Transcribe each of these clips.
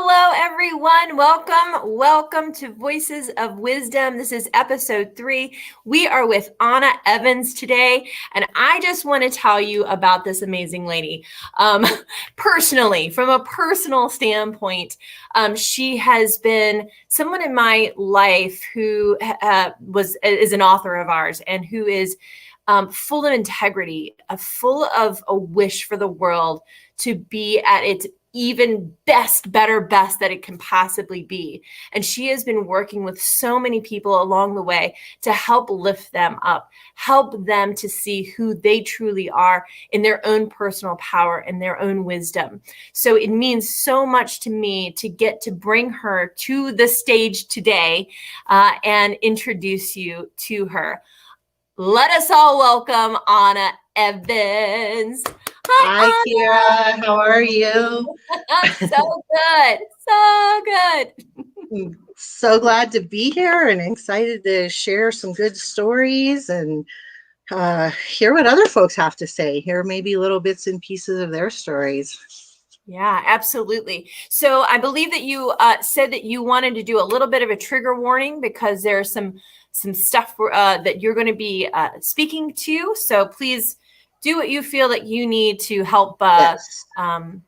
Hello, everyone. Welcome to Voices of Wisdom. This is episode 3. We are with Anna Evans today, and I just want to tell you about this amazing lady. Personally, from a personal standpoint, she has been someone in my life who is an author of ours and who is full of integrity, full of a wish for the world to be at its even best that it can possibly be. And she has been working with so many people along the way to help lift them up, help them to see who they truly are in their own personal power and their own wisdom. So it means so much to me to get to bring her to the stage today and introduce you to her. Let us all welcome Anna Evans. Hi, Kira. How are you? So good. So good. So glad to be here and excited to share some good stories and hear what other folks have to say. Hear maybe little bits and pieces of their stories. Yeah, absolutely. So I believe that you said that you wanted to do a little bit of a trigger warning because there's some stuff that you're going to be speaking to. So please do what you feel that you need to help Yes. To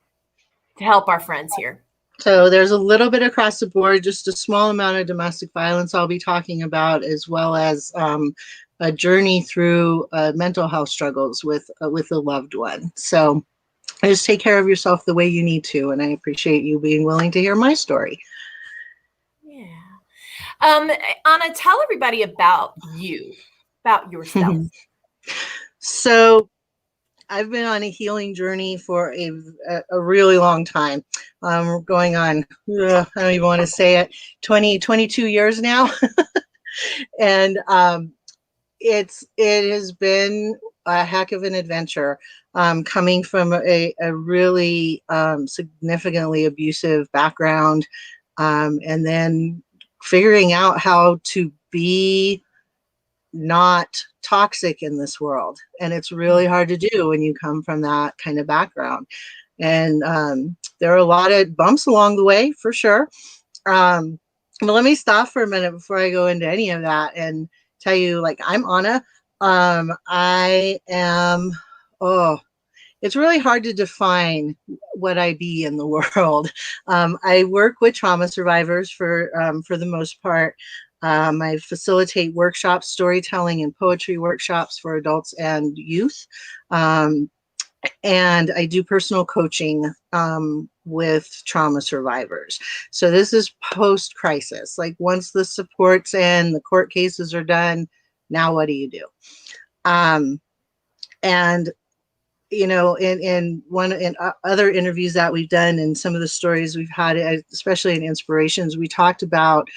help our friends here. So there's a little bit across the board, just a small amount of domestic violence I'll be talking about, as well as a journey through mental health struggles with a loved one. So just take care of yourself the way you need to, and I appreciate you being willing to hear my story. Yeah. Anna, tell everybody about you, about yourself. So I've been on a healing journey for a really long time. Going on, I don't even want to say it, 22 years now. And it has been a heck of an adventure, coming from a really significantly abusive background, and then figuring out how to be not toxic in this world. And it's really hard to do when you come from that kind of background. And there are a lot of bumps along the way, for sure. But let me stop for a minute before I go into any of that and tell you, like, I'm Anna. I am, it's really hard to define what I be in the world. I work with trauma survivors for the most part. I facilitate workshops, storytelling and poetry workshops for adults and youth. And I do personal coaching with trauma survivors. So this is post-crisis. Like, once the supports and the court cases are done, now what do you do? And you know, in other interviews that we've done and some of the stories we've had, especially in Inspirations, we talked about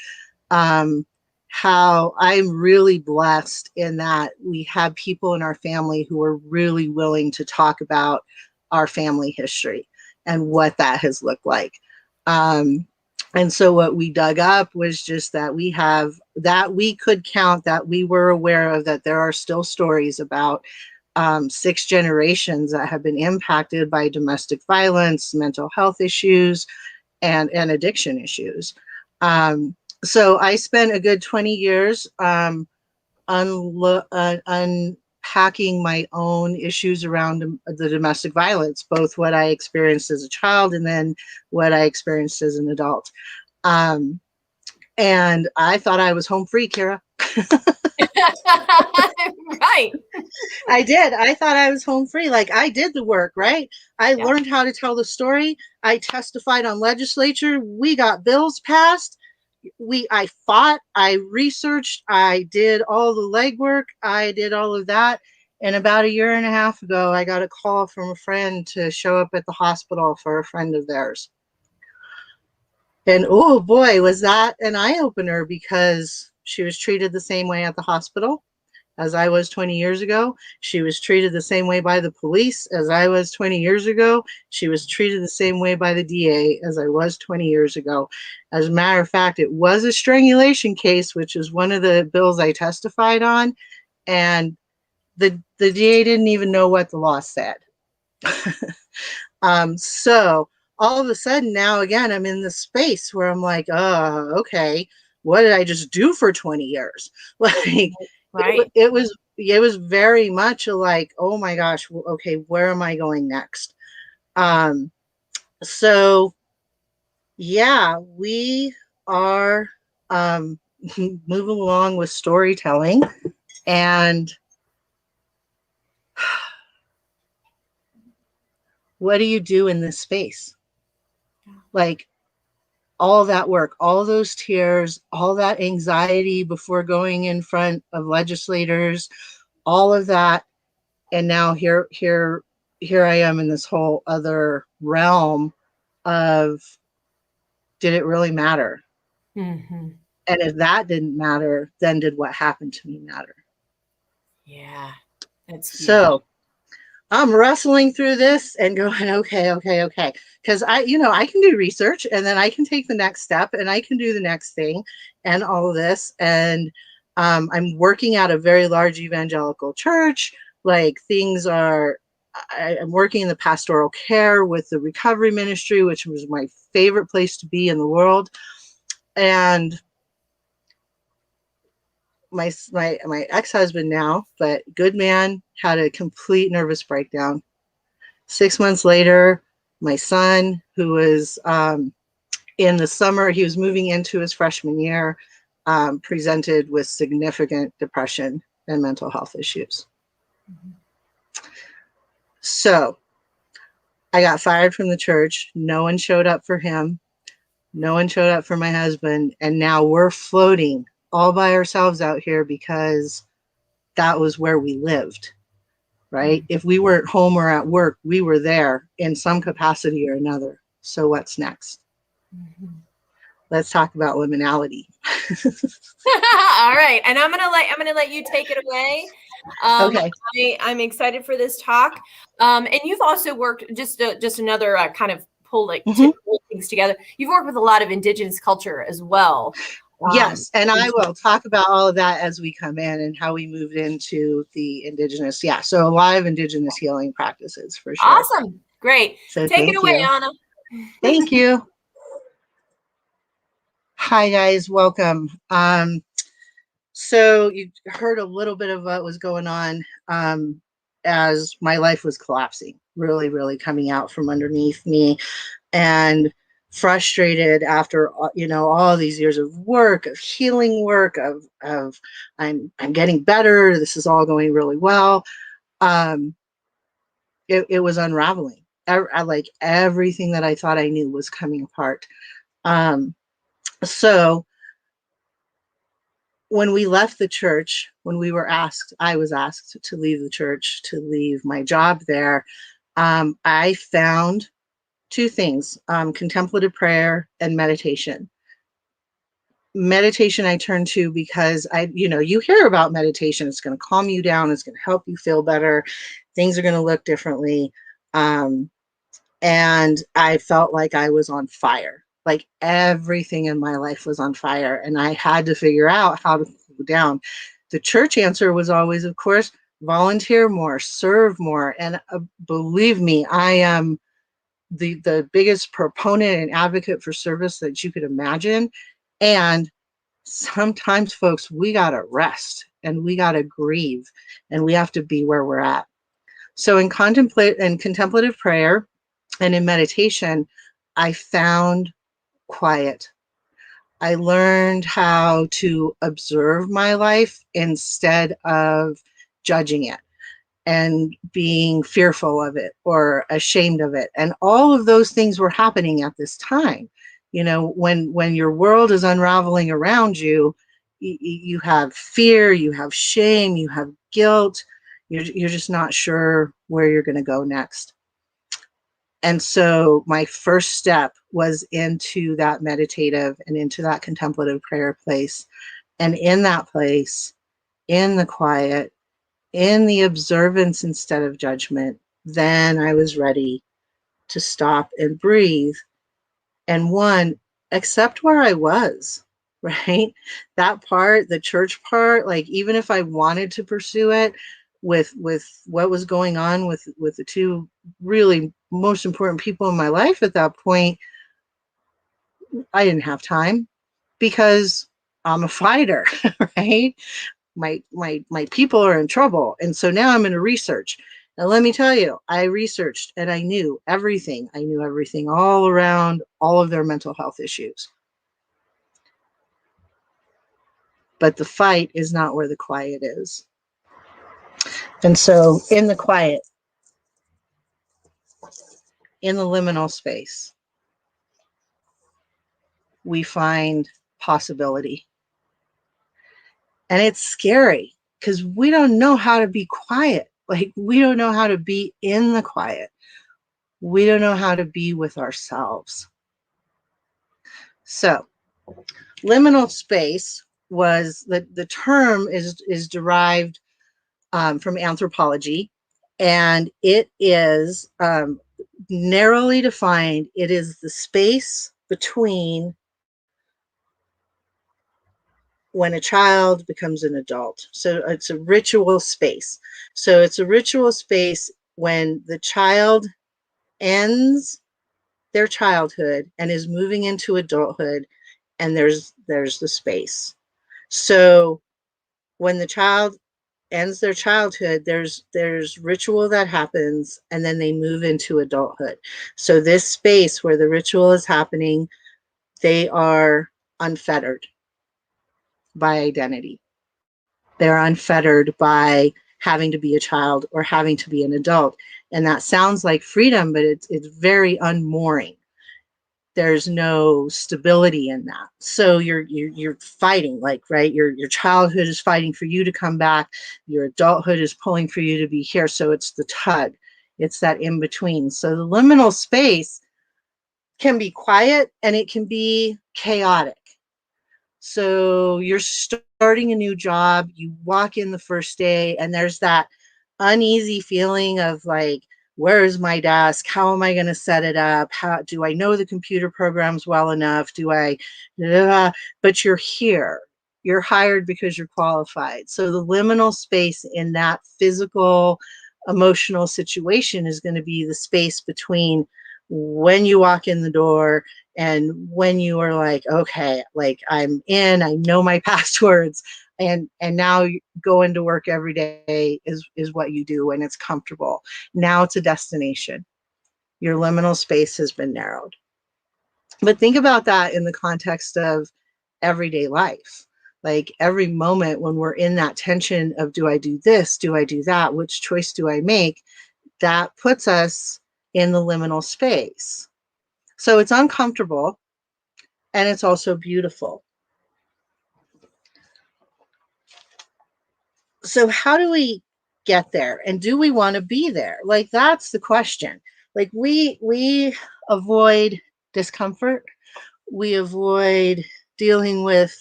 how I'm really blessed in that we have people in our family who are really willing to talk about our family history and what that has looked like. And so what we dug up was just that we have, that we could count, that we were aware of, that there are still stories about 6 generations that have been impacted by domestic violence, mental health issues, and addiction issues. So I spent a good 20 years unpacking my own issues around the domestic violence, both what I experienced as a child and then what I experienced as an adult. And I thought I was home free, Kira. Right. I did. I thought I was home free. Like, I did the work, right? I learned how to tell the story. I testified on legislature. We got bills passed. I fought, I researched, I did all the legwork, I did all of that. And about 1.5 years ago, I got a call from a friend to show up at the hospital for a friend of theirs. And oh boy, was that an eye-opener, because she was treated the same way at the hospital as I was 20 years ago. She was treated the same way by the police as I was 20 years ago. She was treated the same way by the DA as I was 20 years ago. As a matter of fact, it was a strangulation case, which is one of the bills I testified on. And the DA didn't even know what the law said. So all of a sudden now again, I'm in this space where I'm like, okay, what did I just do for 20 years? Like Right. it was very much like, oh my gosh, okay, where am I going next? Um, so yeah, we are moving along with storytelling. And what do you do in this space? Like all that work, all those tears, all that anxiety before going in front of legislators, all of that. And now here I am in this whole other realm of, did it really matter? Mm-hmm. And if that didn't matter, then did what happened to me matter? Yeah, that's huge. So I'm wrestling through this and going, okay. Because I can do research and then I can take the next step and I can do the next thing and all of this. And I'm working at a very large evangelical church. Like things are, I'm working in the pastoral care with the recovery ministry, which was my favorite place to be in the world. And my ex-husband now, but good man, had a complete nervous breakdown. 6 months later, my son, who was in the summer, he was moving into his freshman year, presented with significant depression and mental health issues. Mm-hmm. So I got fired from the church. No one showed up for him. No one showed up for my husband. And now we're floating all by ourselves out here because that was where we lived. Right? Mm-hmm. If we weren't home or at work, we were there in some capacity or another. So what's next? Mm-hmm. Let's talk about liminality. All right, and I'm gonna let you take it away. Okay. I'm excited for this talk. And you've also worked just another kind of pull to Mm-hmm. pull things together. You've worked with a lot of indigenous culture as well. Yes, and I will talk about all of that as we come in and how we moved into the indigenous. Yeah, so a lot of indigenous healing practices for sure. Awesome, great. So Take it thank away, you. Anna. Thank you. Hi guys, welcome. So you heard a little bit of what was going on as my life was collapsing, really, really coming out from underneath me, and frustrated after all these years of work, of healing work, of I'm getting better. This is all going really well. Um, it was unraveling. Like everything that I thought I knew was coming apart. So when we left the church, when we were asked, I was asked to leave the church, to leave my job there, I found two things, contemplative prayer and meditation. Meditation I turn to because you hear about meditation. It's going to calm you down. It's going to help you feel better. Things are going to look differently. And I felt like I was on fire. Like everything in my life was on fire. And I had to figure out how to cool down. The church answer was always, of course, volunteer more, serve more. And believe me, I am the biggest proponent and advocate for service that you could imagine. And sometimes, folks, we got to rest and we got to grieve and we have to be where we're at. So in contemplative prayer and in meditation, I found quiet. I learned how to observe my life instead of judging it and being fearful of it or ashamed of it. And all of those things were happening at this time. When your world is unraveling around you, you have fear, you have shame, you have guilt. You're just not sure where you're going to go next. And so my first step was into that meditative and into that contemplative prayer place. And in that place, in the quiet, in the observance instead of judgment, then I was ready to stop and breathe. And one, accept where I was, right? That part, the church part, like even if I wanted to pursue it with what was going on with the two really most important people in my life at that point, I didn't have time because I'm a fighter, right? My people are in trouble. And so now I'm going to research. Now, let me tell you, I researched and I knew everything. I knew everything all around all of their mental health issues. But the fight is not where the quiet is. And so in the quiet, in the liminal space, we find possibility. And it's scary because we don't know how to be quiet. Like, we don't know how to be in the quiet. We don't know how to be with ourselves. So, liminal space was the term is derived from anthropology, and it is narrowly defined. It is the space between when a child becomes an adult. So it's a ritual space. So it's a ritual space when the child ends their childhood and is moving into adulthood, and there's the space. So when the child ends their childhood, there's ritual that happens, and then they move into adulthood. So this space where the ritual is happening, they are unfettered by identity. They're unfettered by having to be a child or having to be an adult. And that sounds like freedom, but it's very unmooring. There's no stability in that. So you're fighting, like, right? Your childhood is fighting for you to come back. Your adulthood is pulling for you to be here. So it's the tug. It's that in between. So the liminal space can be quiet and it can be chaotic. So you're starting a new job, you walk in the first day, and there's that uneasy feeling of like, where is my desk? How am I going to set it up? How do I know the computer programs well enough? Do I, but you're here. You're hired because you're qualified. So the liminal space in that physical, emotional situation is going to be the space between when you walk in the door and when you are like, okay, like, I'm in, I know my passwords, and now going to work every day is what you do, and it's comfortable. Now it's a destination. Your liminal space has been narrowed. But think about that in the context of everyday life. Like, every moment when we're in that tension of, do I do this? Do I do that? Which choice do I make? That puts us in the liminal space. So it's uncomfortable, and it's also beautiful. So how do we get there? And do we want to be there? Like, that's the question. Like, we avoid discomfort. We avoid dealing with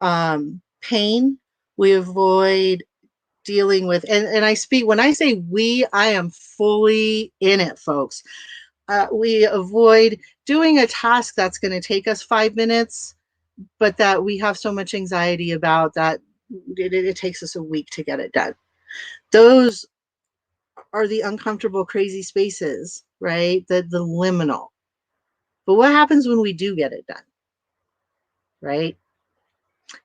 pain. We avoid dealing with, and I speak, when I say we, I am fully in it, folks. We avoid doing a task that's going to take us 5 minutes, but that we have so much anxiety about that it takes us a week to get it done. Those are the uncomfortable, crazy spaces, right? The liminal. But what happens when we do get it done, right?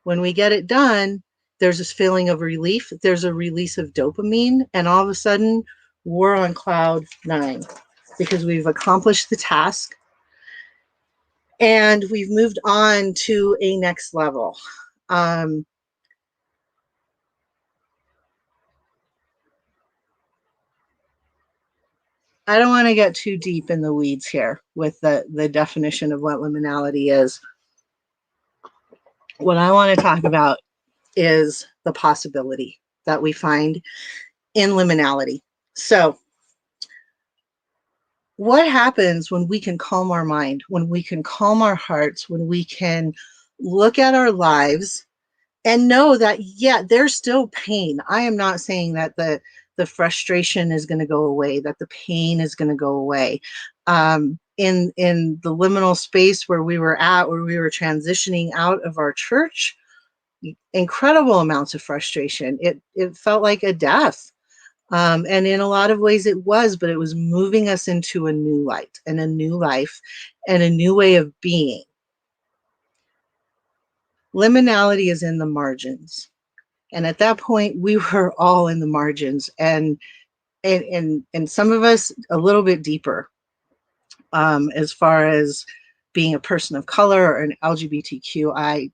When we get it done, there's this feeling of relief. There's a release of dopamine, and all of a sudden, we're on cloud 9 because we've accomplished the task and we've moved on to a next level. I don't want to get too deep in the weeds here with the definition of what liminality is. What I want to talk about is the possibility that we find in liminality. So, what happens when we can calm our mind, when we can calm our hearts, when we can look at our lives and know that, yeah, there's still pain. I am not saying that the frustration is going to go away, that the pain is going to go away. In the liminal space where we were at, where we were transitioning out of our church, incredible amounts of frustration. It felt like a death. And in a lot of ways it was, but it was moving us into a new light and a new life and a new way of being. Liminality is in the margins. And at that point, we were all in the margins, and some of us a little bit deeper, as far as being a person of color or an LGBTQIA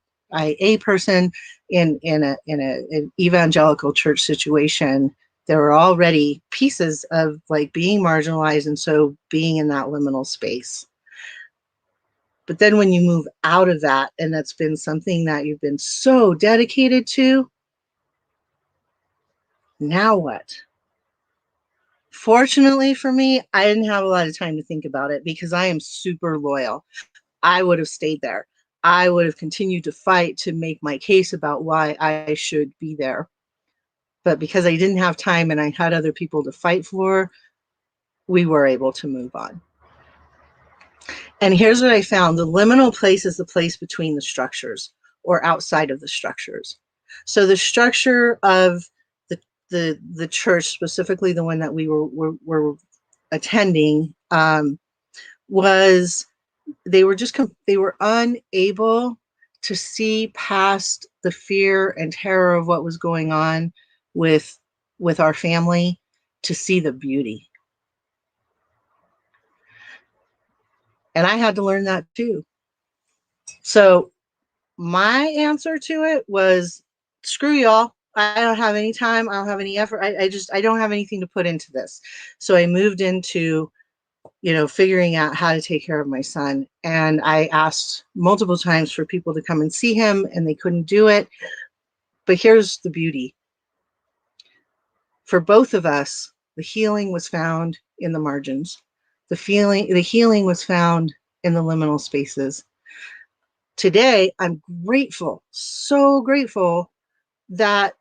person in an evangelical church situation. There were already pieces of like being marginalized, and so being in that liminal space. But then when you move out of that, and that's been something that you've been so dedicated to, now what? Fortunately for me, I didn't have a lot of time to think about it because I am super loyal. I would have stayed there. I would have continued to fight to make my case about why I should be there. But because I didn't have time and I had other people to fight for, we were able to move on. And here's what I found. The liminal place is the place between the structures or outside of the structures. So the structure of the church, specifically the one that we were attending, was they were unable to see past the fear and terror of what was going on with our family, to see the beauty. And I had to learn that too. So my answer to it was, screw y'all. I don't have any time. I don't have any effort. I don't have anything to put into this. So I moved into, figuring out how to take care of my son. And I asked multiple times for people to come and see him, and they couldn't do it. But here's the beauty. For both of us, the healing was found in the margins. The healing was found in the liminal spaces. Today, I'm grateful, so grateful that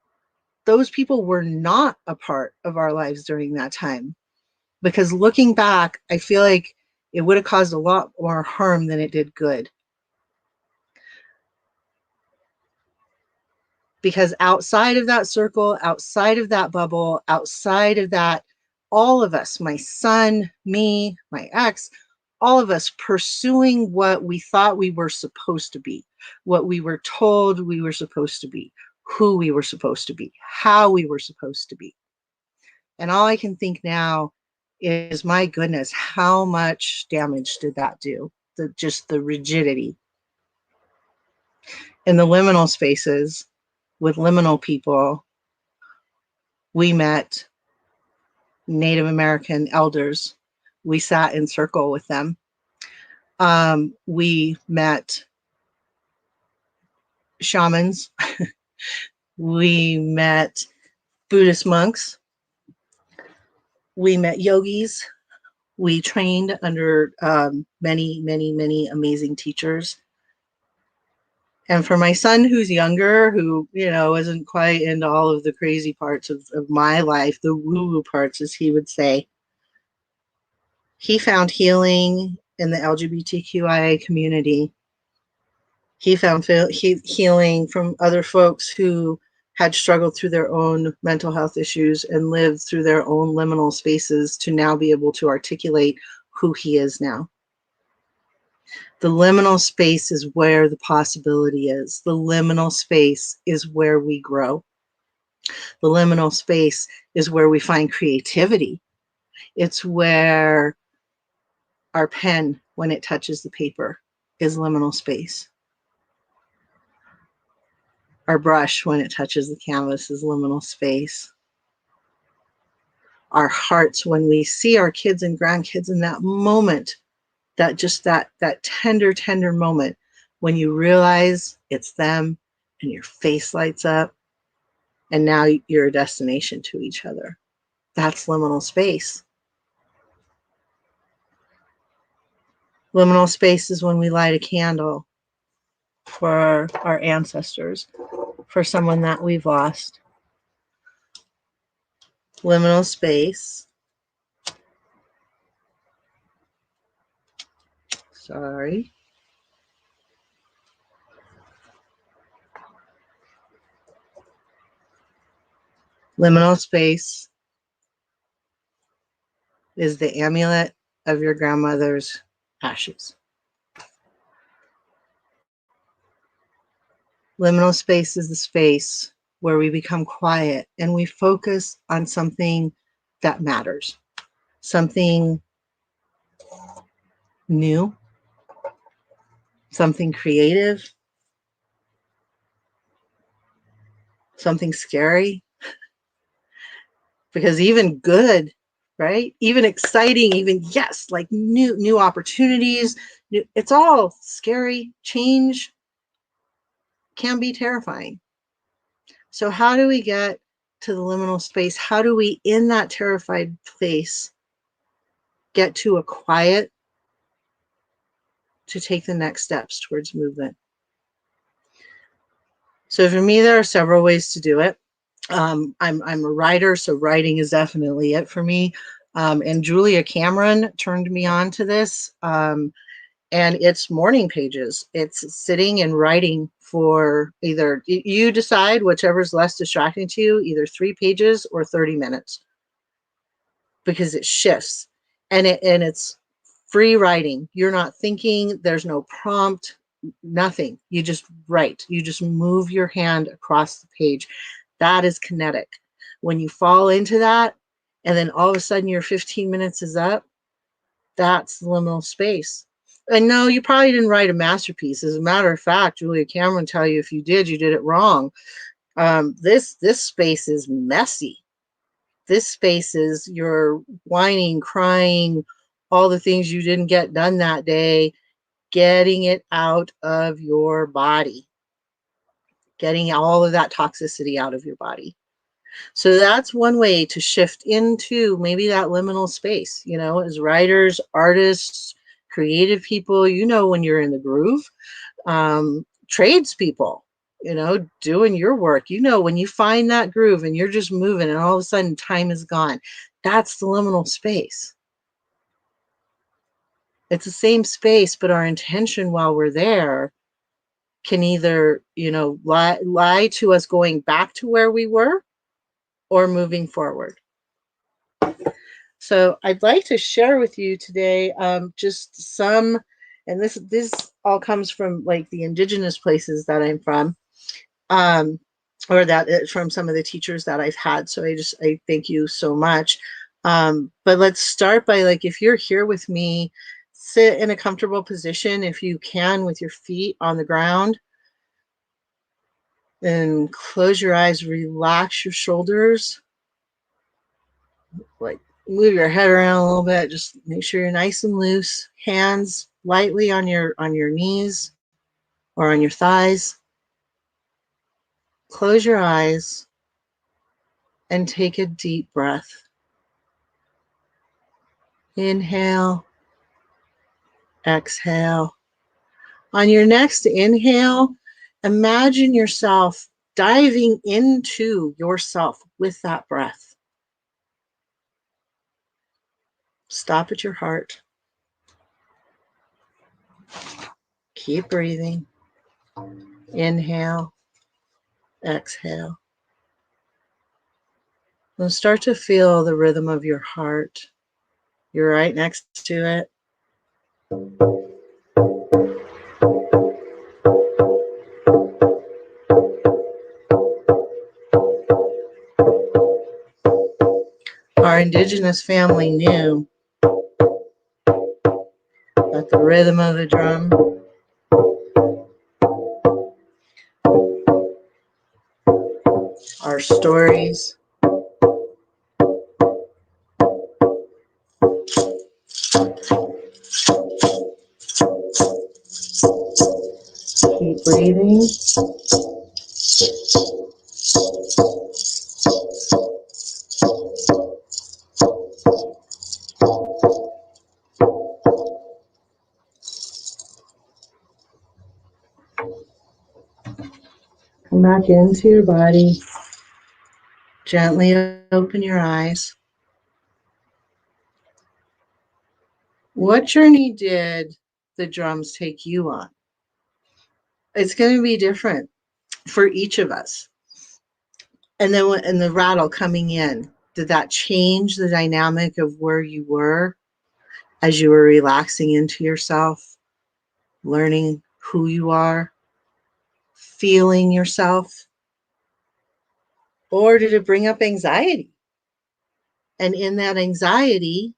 those people were not a part of our lives during that time. Because looking back, I feel like it would have caused a lot more harm than it did good. Because outside of that circle, outside of that bubble, outside of that, all of us, my son, me, my ex, all of us pursuing what we thought we were supposed to be, what we were told we were supposed to be, who we were supposed to be, how we were supposed to be. And all I can think now is, my goodness, how much damage did that do? Just the rigidity. In the liminal spaces, with liminal people, we met Native American elders. We sat in circle with them. We met shamans. We met Buddhist monks. We met yogis. We trained under many, many, many amazing teachers. And for my son, who's younger, who, isn't quite into all of the crazy parts of my life, the woo-woo parts, as he would say, he found healing in the LGBTQIA community. He found healing from other folks who had struggled through their own mental health issues and lived through their own liminal spaces to now be able to articulate who he is now. The liminal space is where the possibility is. The liminal space is where we grow. The liminal space is where we find creativity. It's where our pen, when it touches the paper, is liminal space. Our brush, when it touches the canvas, is liminal space. Our hearts, when we see our kids and grandkids in that moment, that tender, tender moment when you realize it's them and your face lights up and now you're a destination to each other. That's liminal space. Liminal space is when we light a candle for our ancestors, for someone that we've lost. Liminal space. Sorry. Liminal space is the amulet of your grandmother's ashes. Liminal space is the space where we become quiet and we focus on something that matters, something new, something creative, something scary, because even good, right? Even exciting, even yes, like new opportunities, it's all scary. Change can be terrifying. So how do we get to the liminal space? How do we, in that terrified place, get to a quiet to take the next steps towards movement? So for me, there are several ways to do it. I'm a writer, so writing is definitely it for me. And Julia Cameron turned me on to this. And it's morning pages. It's sitting and writing for either, you decide whichever's less distracting to you, either 3 pages or 30 minutes, because it shifts and it's free writing. You're not thinking, there's no prompt, nothing. You just write. You just move your hand across the page. That is kinetic. When you fall into that, and then all of a sudden your 15 minutes is up, that's the liminal space. And no, you probably didn't write a masterpiece. As a matter of fact, Julia Cameron will tell you if you did, you did it wrong. This space is messy. This space is you're whining, crying, all the things you didn't get done that day, getting it out of your body, getting all of that toxicity out of your body. So that's one way to shift into maybe that liminal space, you know, as writers, artists, creative people, you know, when you're in the groove, tradespeople, you know, doing your work, you know, when you find that groove and you're just moving and all of a sudden time is gone, that's the liminal space. It's the same space, but our intention while we're there can either, you know, lie to us going back to where we were or moving forward. So I'd like to share with you today just some, and this all comes from like the indigenous places that I'm from, or that from some of the teachers that I've had. So I thank you so much. But let's start by, like, if you're here with me, sit in a comfortable position if you can with your feet on the ground, and close your eyes, relax your shoulders, like move your head around a little bit, just make sure you're nice and loose, hands lightly on your knees or on your thighs. Close your eyes and take a deep breath. Inhale, exhale. On your next inhale, imagine yourself diving into yourself with that breath. Stop at your heart. Keep breathing. Inhale, exhale. And start to feel the rhythm of your heart. You're right next to it. Our indigenous family knew that the rhythm of the drum our stories, keep breathing. Come back into your body. Gently open your eyes. What journey did the drums take you on? It's going to be different for each of us. And then and the rattle coming in. Did that change the dynamic of where you were as you were relaxing into yourself, learning who you are, feeling yourself? Or did it bring up anxiety? And in that anxiety,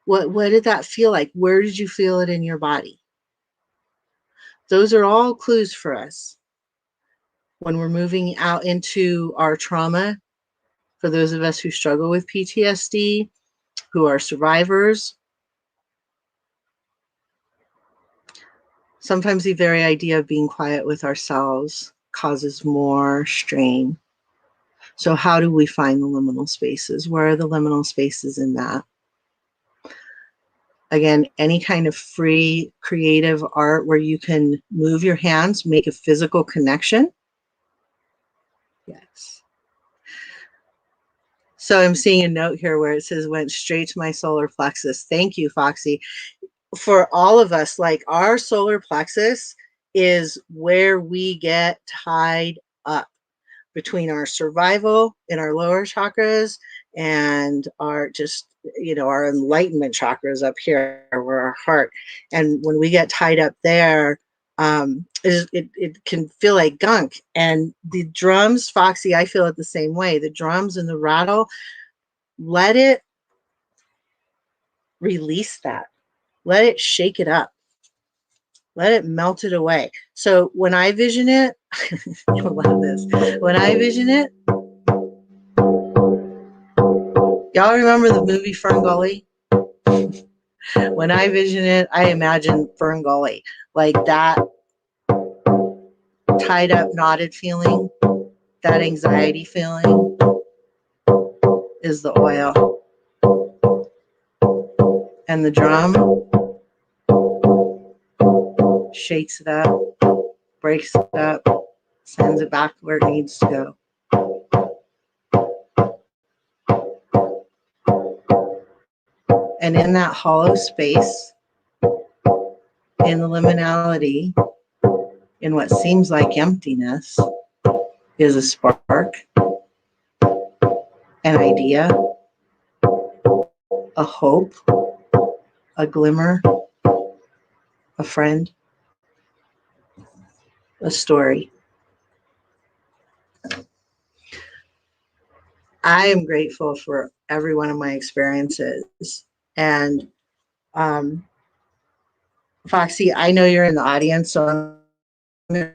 what did that feel like? Where did you feel it in your body? Those are all clues for us when we're moving out into our trauma. For those of us who struggle with PTSD, who are survivors, sometimes the very idea of being quiet with ourselves causes more strain. So how do we find the liminal spaces? Where are the liminal spaces in that? Again, any kind of free creative art where you can move your hands, make a physical connection. Yes. So I'm seeing a note here where it says, went straight to my solar plexus. Thank you, Foxy. For all of us, like our solar plexus is where we get tied up between our survival in our lower chakras and our just, our enlightenment chakras up here, where our heart. And when we get tied up there, it can feel like gunk. And the drums, Foxy, I feel it the same way. The drums and the rattle, let it release that. Let it shake it up. Let it melt it away. So when I vision it, I love this. When I vision it, y'all remember the movie Fern Gully? When I vision it, I imagine Fern Gully, like that tied up, knotted feeling, that anxiety feeling is the oil. And the drum shakes it up, breaks it up, sends it back where it needs to go. And in that hollow space, in the liminality, in what seems like emptiness, is a spark, an idea, a hope, a glimmer, a friend, a story. I am grateful for every one of my experiences. And Foxy, I know you're in the audience, so I'm going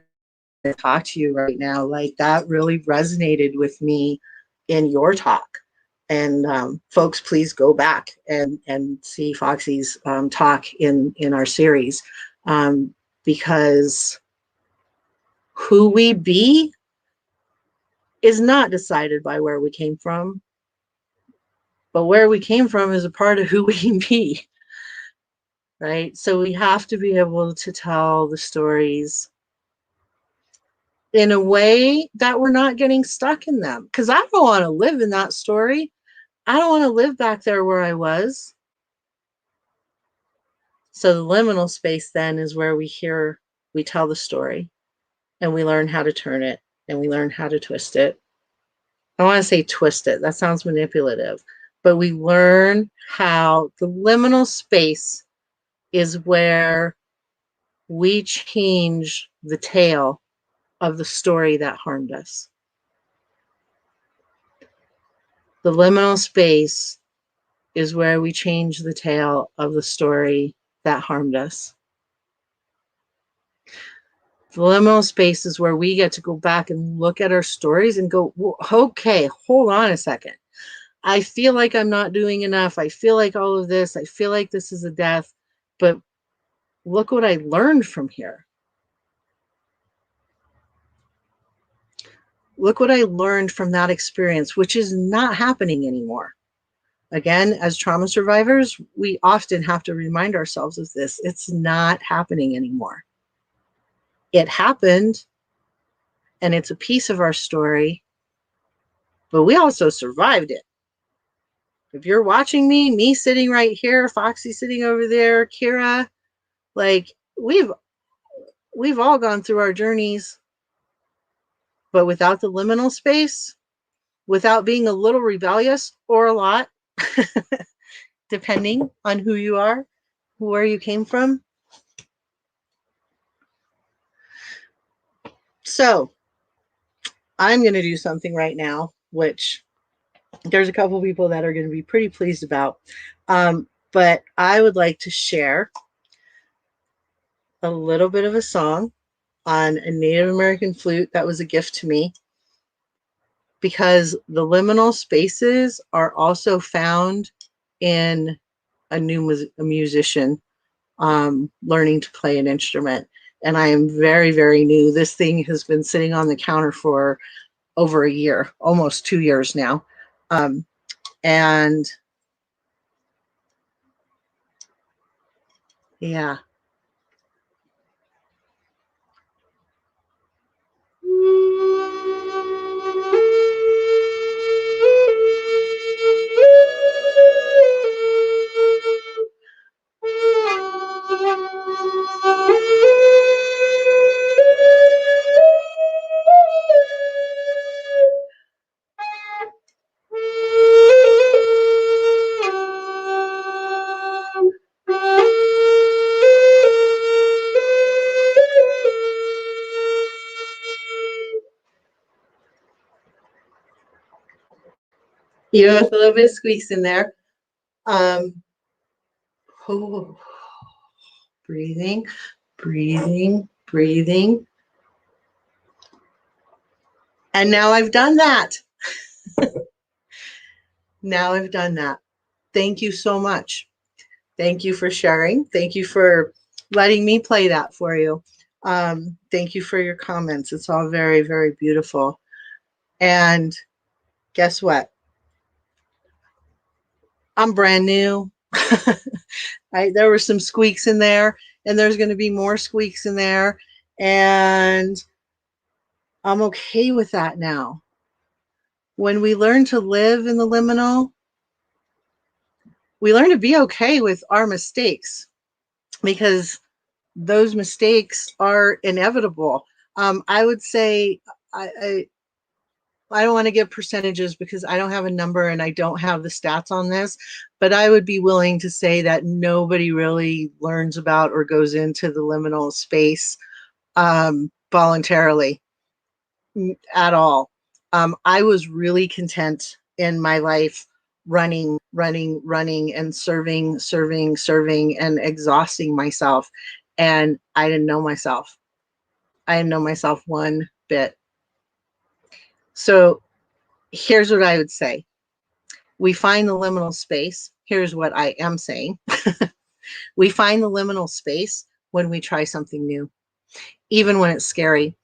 to talk to you right now. Like, that really resonated with me in your talk. And folks, please go back and see Foxy's talk in our series, because who we be is not decided by where we came from, but where we came from is a part of who we be, right? So we have to be able to tell the stories in a way that we're not getting stuck in them, because I don't want to live in that story. I don't want to live back there where I was. So the liminal space then is where we tell the story, and we learn how to turn it, and we learn how to twist it. I want to say twist it. That sounds manipulative. But we learn how the liminal space is where we change the tale of the story that harmed us. The liminal space is where we change the tale of the story that harmed us. The liminal space is where we get to go back and look at our stories and go, well, okay, hold on a second. I feel like I'm not doing enough. I feel like all of this. I feel like this is a death. But look what I learned from here. Look what I learned from that experience, which is not happening anymore. Again, as trauma survivors, we often have to remind ourselves of this. It's not happening anymore. It happened, and it's a piece of our story, but we also survived it. If you're watching me sitting right here, Foxy sitting over there, Kira, like we've all gone through our journeys, but without the liminal space, without being a little rebellious or a lot, depending on who you are, where you came from. So I'm going to do something right now, which there's a couple people that are going to be pretty pleased about. But I would like to share a little bit of a song on a Native American flute that was a gift to me, because the liminal spaces are also found in a musician learning to play an instrument. And I am very, very new. This thing has been sitting on the counter for over a year, almost 2 years now. And yeah. You have a little bit of squeaks in there. Oh, breathing, breathing, breathing. And now I've done that. Now I've done that. Thank you so much. Thank you for sharing. Thank you for letting me play that for you. Thank you for your comments. It's all very, very beautiful. And guess what? I'm brand new. There were some squeaks in there, and there's going to be more squeaks in there. And I'm okay with that now. When we learn to live in the liminal, we learn to be okay with our mistakes, because those mistakes are inevitable. I would say I don't want to give percentages because I don't have a number and I don't have the stats on this, but I would be willing to say that nobody really learns about or goes into the liminal space voluntarily at all. I was really content in my life running and serving and exhausting myself. And I didn't know myself. I didn't know myself one bit. So here's what I would say. We find the liminal space. Here's what I am saying. We find the liminal space when we try something new, even when it's scary.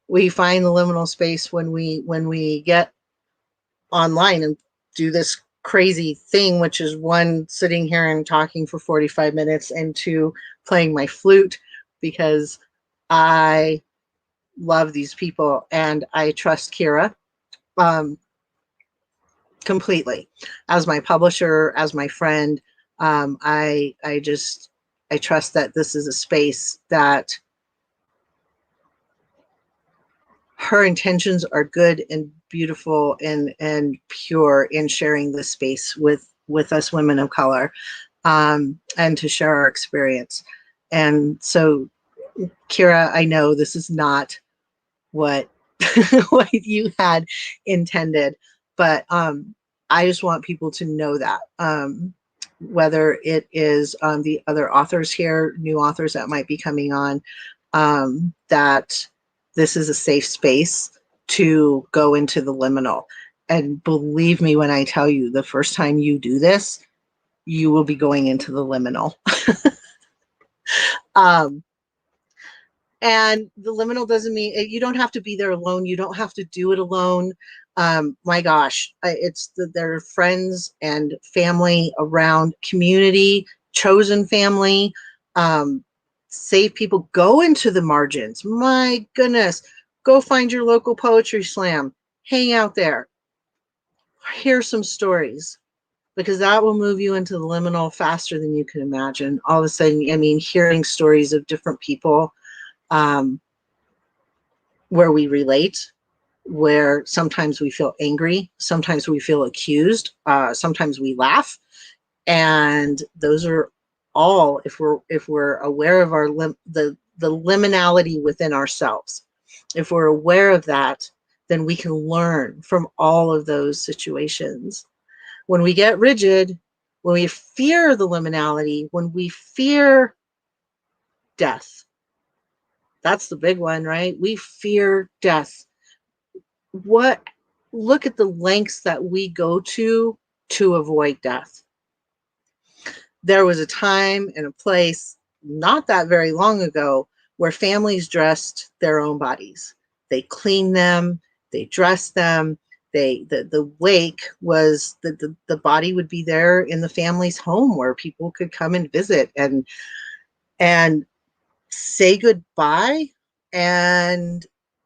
We find the liminal space when we get online and do this crazy thing, which is one, sitting here and talking for 45 minutes, and two, playing my flute, because I love these people and I trust Kira completely as my publisher, as my friend. I trust that this is a space that her intentions are good and beautiful and pure in sharing this space with us women of color, and to share our experience. And so, Kira, I know this is not what what you had intended, but I just want people to know that, whether it is the other authors here, new authors that might be coming on, that this is a safe space to go into the liminal. And believe me when I tell you, the first time you do this, you will be going into the liminal. And the liminal doesn't mean you don't have to be there alone. You don't have to do it alone. My gosh, there are friends and family around, community, chosen family, safe people. Go into the margins. My goodness, go find your local poetry slam, hang out there, hear some stories, because that will move you into the liminal faster than you can imagine. All of a sudden, I mean, hearing stories of different people, where we relate where sometimes we feel angry, sometimes we feel accused, sometimes we laugh, and those are all, if we're aware of the liminality within ourselves. If we're aware of that, then we can learn from all of those situations. When we get rigid, when we fear the liminality, when we fear death, that's the big one, right? We fear death. Look at the lengths that we go to avoid death. There was a time and a place not that very long ago where families dressed their own bodies. They cleaned them, they dressed them. The wake was the body would be there in the family's home where people could come and visit and say goodbye, and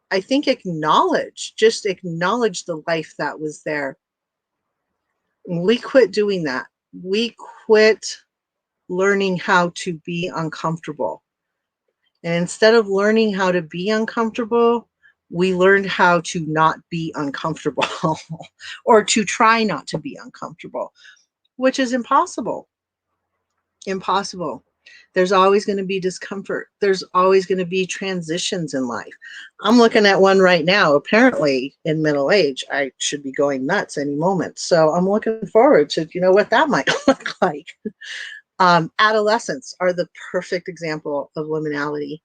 I think acknowledge the life that was there. We quit doing that. We quit learning how to be uncomfortable. And instead of learning how to be uncomfortable, we learned how to not be uncomfortable or to try not to be uncomfortable, which is impossible. Impossible. There's always going to be discomfort. There's always going to be transitions in life. I'm looking at one right now. Apparently, in middle age, I should be going nuts any moment. So I'm looking forward to, what that might look like. Adolescents are the perfect example of liminality,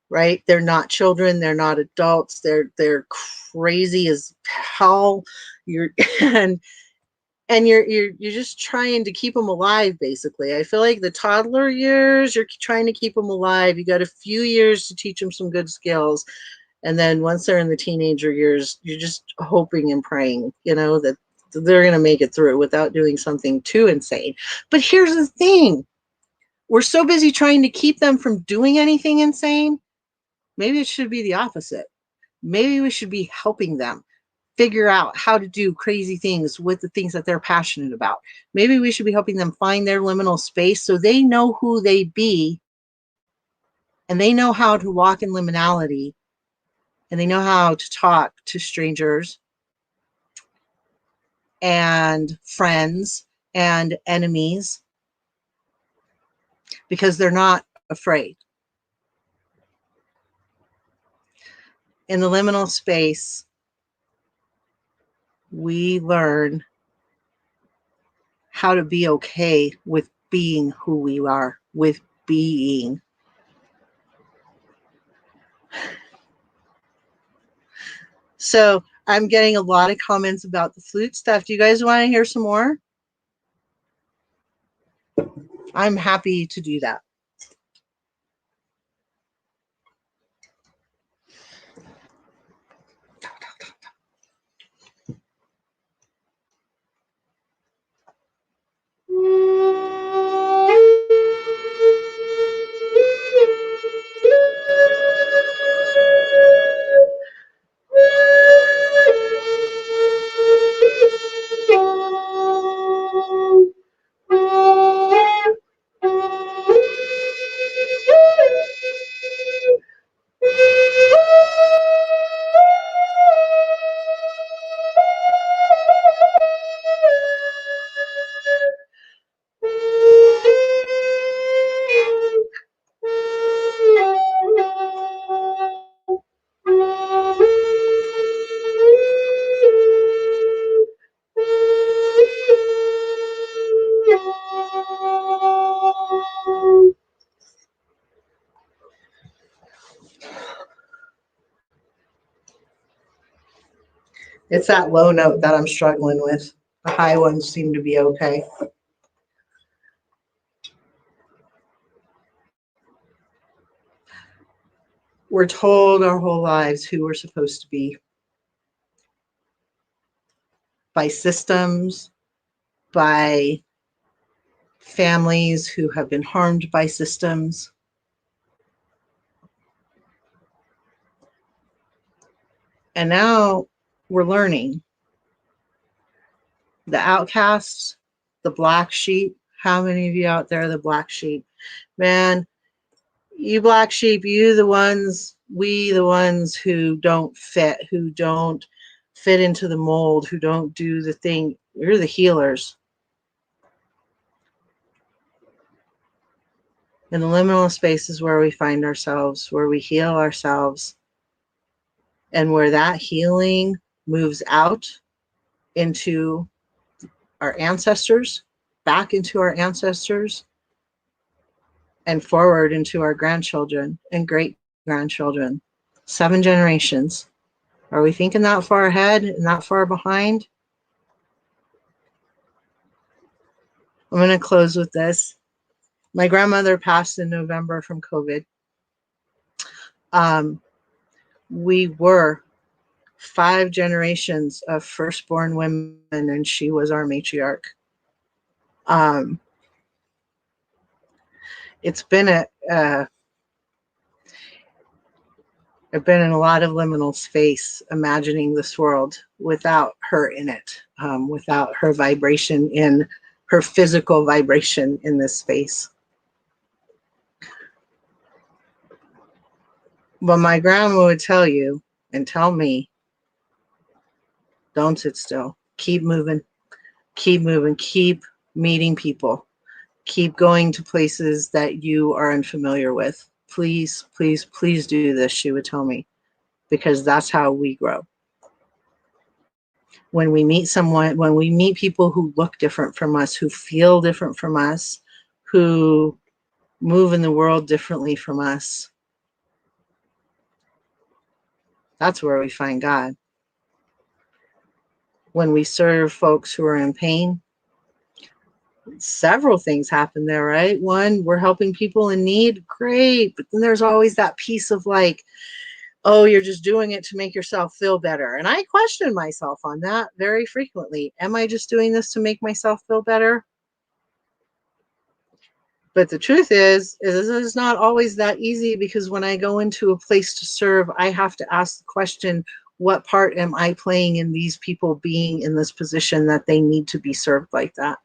right? They're not children. They're not adults. They're crazy as hell. And you're just trying to keep them alive, basically. I feel like the toddler years, you're trying to keep them alive. You got a few years to teach them some good skills. And then once they're in the teenager years, you're just hoping and praying, that they're going to make it through without doing something too insane. But here's the thing. We're so busy trying to keep them from doing anything insane. Maybe it should be the opposite. Maybe we should be helping them figure out how to do crazy things with the things that they're passionate about. Maybe we should be helping them find their liminal space so they know who they be, and they know how to walk in liminality, and they know how to talk to strangers and friends and enemies because they're not afraid. In the liminal space, we learn how to be okay with being who we are, with being. So I'm getting a lot of comments about the flute stuff. Do you guys want to hear some more? I'm happy to do that. It's that low note that I'm struggling with. The high ones seem to be okay. We're told our whole lives who we're supposed to be by systems, by families who have been harmed by systems. And now we're learning. The outcasts, the black sheep. How many of you out there are the black sheep? Man, you black sheep, you the ones We, the ones who don't fit, who don't fit into the mold, who don't do the thing, we're the healers. And the liminal space is where we find ourselves, where we heal ourselves, and where that healing moves out into our ancestors, back into our ancestors, and forward into our grandchildren and great grandchildren. 7 generations. Are we thinking that far ahead and that far behind? I'm going to close with this. My grandmother passed in November from COVID. We were 5 generations of firstborn women, and she was our matriarch. It's been I've been in a lot of liminal space, imagining this world without her in it, without her vibration in her physical vibration in this space. But my grandma would tell you and tell me, don't sit still. Keep moving, keep moving, keep meeting people, keep going to places that you are unfamiliar with. Please, please, please do this, she would tell me, because that's how we grow. When we meet someone, when we meet people who look different from us, who feel different from us, who move in the world differently from us, that's where we find God. When we serve folks who are in pain, several things happen there, right? One, we're helping people in need, great. But then there's always that piece of like, oh, you're just doing it to make yourself feel better. And I question myself on that very frequently. Am I just doing this to make myself feel better? But the truth is it's not always that easy, because when I go into a place to serve, I have to ask the question, what part am I playing in these people being in this position that they need to be served like that?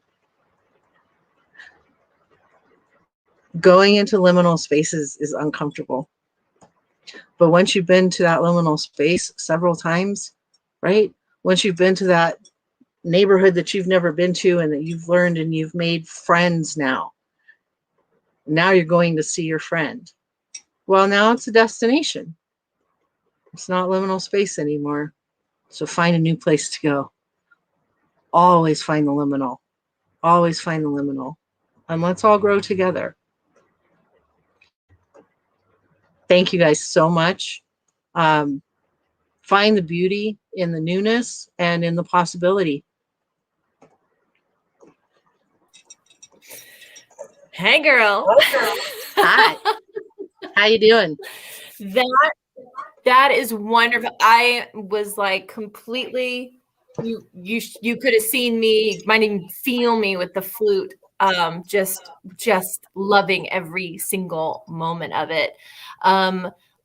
Going into liminal spaces is uncomfortable. But once you've been to that liminal space several times, right? Once you've been to that neighborhood that you've never been to and that you've learned and you've made friends now you're going to see your friend. Well, now it's a destination. It's not liminal space anymore. So find a new place to go. Always find the liminal. Always find the liminal. And let's all grow together. Thank you guys so much. Find the beauty in the newness and in the possibility. Hey, girl. Hi. How you doing? That is wonderful. I was like completely, you could have seen me, might even feel me with the flute. Just loving every single moment of it.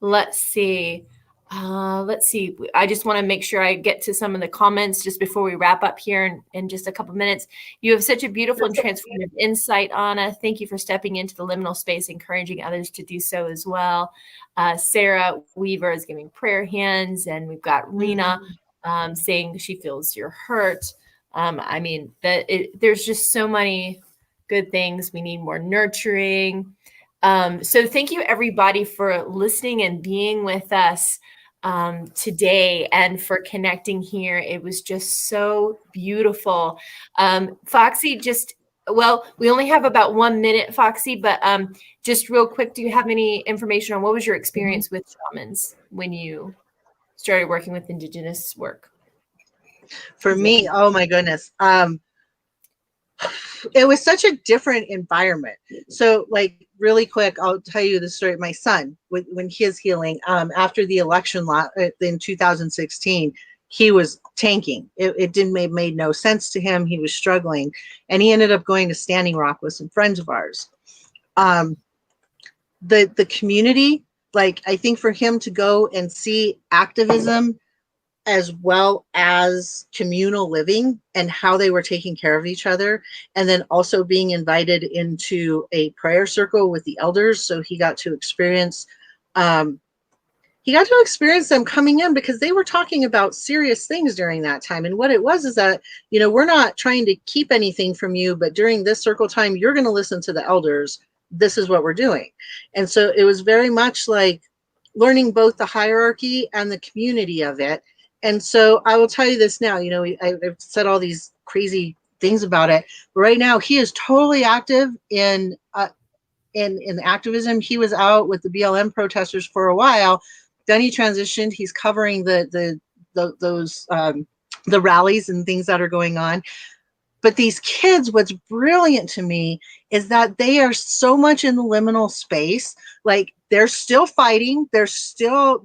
Let's see. I just want to make sure I get to some of the comments just before we wrap up here in just a couple minutes. You have such a beautiful and transformative insight, Anna. Thank you for stepping into the liminal space, encouraging others to do so as well. Sarah Weaver is giving prayer hands, and we've got Rena saying she feels your hurt. I mean, there's just so many good things. We need more nurturing. So thank you, everybody, for listening and being with us today and for connecting here. It was just so beautiful. Foxy, we only have about 1 minute, Foxy, but just real quick, do you have any information on what was your experience with shamans when you started working with indigenous work? For me, oh my goodness. It was such a different environment. So like really quick, I'll tell you the story. My son, when his healing, after the election in 2016, he was tanking. It made no sense to him. He was struggling, and he ended up going to Standing Rock with some friends of ours. The community, like I think for him to go and see activism as well as communal living and how they were taking care of each other, and then also being invited into a prayer circle with the elders, so he got to experience he got to experience them coming in because they were talking about serious things during that time. And what it was is that, we're not trying to keep anything from you, but during this circle time, you're going to listen to the elders. This is what we're doing. And so it was very much like learning both the hierarchy and the community of it. And so I will tell you this now, I've said all these crazy things about it, but right now he is totally active in activism. He was out with the BLM protesters for a while. Then he transitioned. He's covering the rallies and things that are going on. But these kids, what's brilliant to me is that they are so much in the liminal space. Like they're still fighting, they're still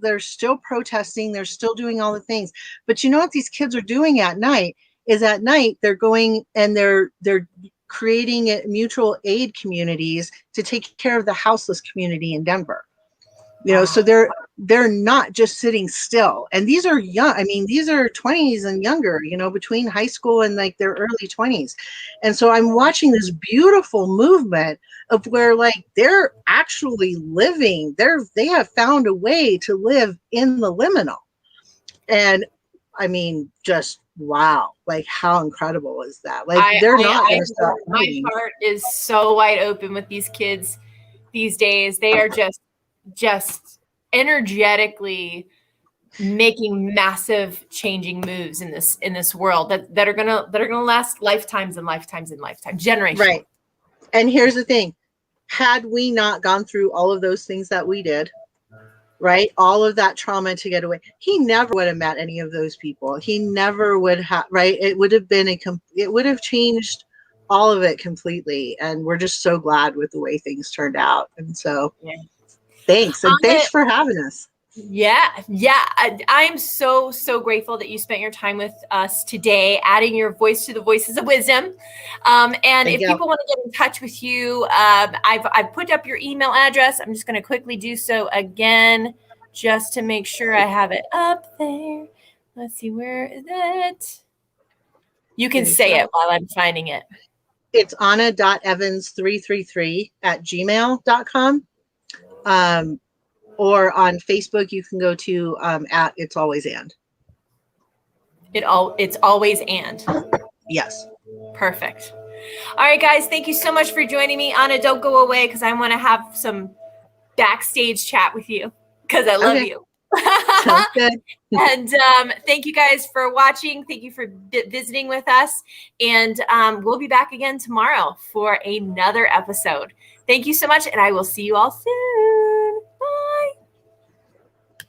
protesting, they're still doing all the things. But you know what these kids are doing at night is at night they're going and they're creating mutual aid communities to take care of the houseless community in Denver. So they're not just sitting still. And these are young. I mean, these are 20s and younger, between high school and like their early 20s. And so I'm watching this beautiful movement of where like they're actually living. They have found a way to live in the liminal. And I mean, just wow, like how incredible is that? Like they're not going to stop. My heart is so wide open with these kids these days. They are just energetically making massive changing moves in this world that are gonna last lifetimes and lifetimes and lifetimes, generations. Right. And here's the thing: had we not gone through all of those things that we did, right, all of that trauma to get away, he never would have met any of those people. He never would have. Right. It would have been it would have changed all of it completely. And we're just so glad with the way things turned out. And so. Yeah. Thanks. And thanks for having us. Yeah. I am so grateful that you spent your time with us today, adding your voice to the voices of wisdom. And if people want to get in touch with you, I've put up your email address. I'm just going to quickly do so again, just to make sure I have it up there. Let's see, where is it? You can say it while I'm finding it. It's anna.evans333@gmail.com. Or on Facebook, you can go to at It's Always And. It's Always And. Yes. Perfect. All right, guys, thank you so much for joining me. Anna, don't go away because I want to have some backstage chat with you because I love you. Sounds good. And thank you guys for watching. Thank you for visiting with us. And we'll be back again tomorrow for another episode. Thank you so much, and I will see you all soon.